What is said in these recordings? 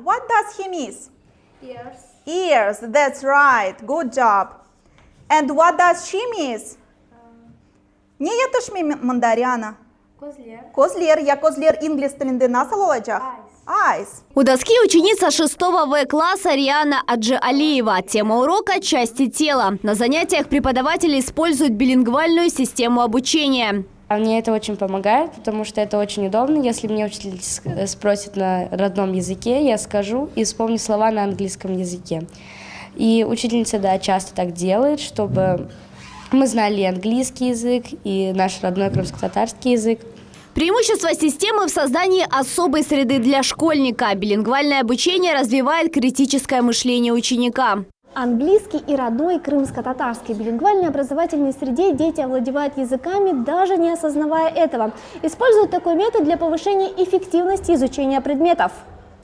What does he miss? Ears. Ears, that's right. Good job. And what does she miss? Не ятыш ми мандаряна. Козлер. Козлер, я козлер инглис тілінде насыл олачақ? Eyes. У доски ученица 6 В класса Риана Аджиалиева. Тема урока – части тела. На занятиях преподаватели используют билингвальную систему обучения. Мне это очень помогает, потому что это очень удобно. Если меня учитель спросит на родном языке, я скажу и вспомню слова на английском языке. И учительница, да, часто так делает, чтобы мы знали и английский язык, и наш родной крымско-татарский язык. Преимущество системы в создании особой среды для школьника. Билингвальное обучение развивает критическое мышление ученика. Английский и родной крымско-татарский. В билингвальной образовательной среде дети овладевают языками, даже не осознавая этого. Используют такой метод для повышения эффективности изучения предметов.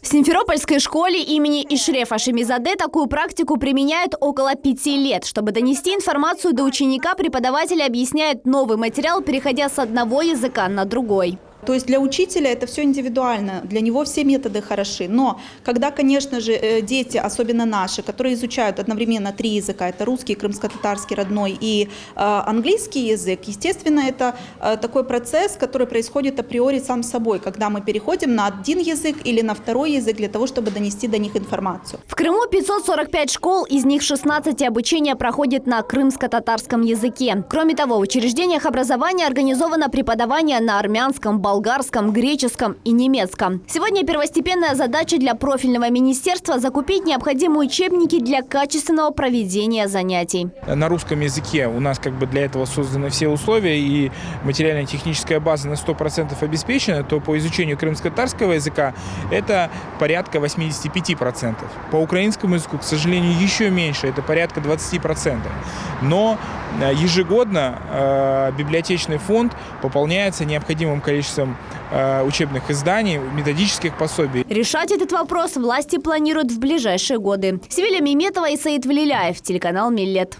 В Симферопольской школе имени Ишрефа Шемизаде такую практику применяют около 5 лет. Чтобы донести информацию до ученика, преподаватели объясняют новый материал, переходя с одного языка на другой. То есть для учителя это все индивидуально, для него все методы хороши. Но когда, конечно же, дети, особенно наши, которые изучают одновременно 3 языка, это русский, крымско-татарский, родной и английский язык, естественно, это такой процесс, который происходит априори сам собой, когда мы переходим на один язык или на второй язык для того, чтобы донести до них информацию. В Крыму 545 школ, из них 16 обучение проходит на крымско-татарском языке. Кроме того, в учреждениях образования организовано преподавание на армянском, болгарском, греческом и немецком. Сегодня первостепенная задача для профильного министерства – закупить необходимые учебники для качественного проведения занятий. На русском языке у нас для этого созданы все условия, и материально-техническая база на 100% обеспечена, то по изучению крымско-татарского языка это порядка 85%. По украинскому языку, к сожалению, еще меньше, это порядка 20%. Но ежегодно библиотечный фонд пополняется необходимым количеством учебных изданий, методических пособий. Решать этот вопрос власти планируют в ближайшие годы. Севиля Меметова и Саид Валиляев, телеканал Миллет.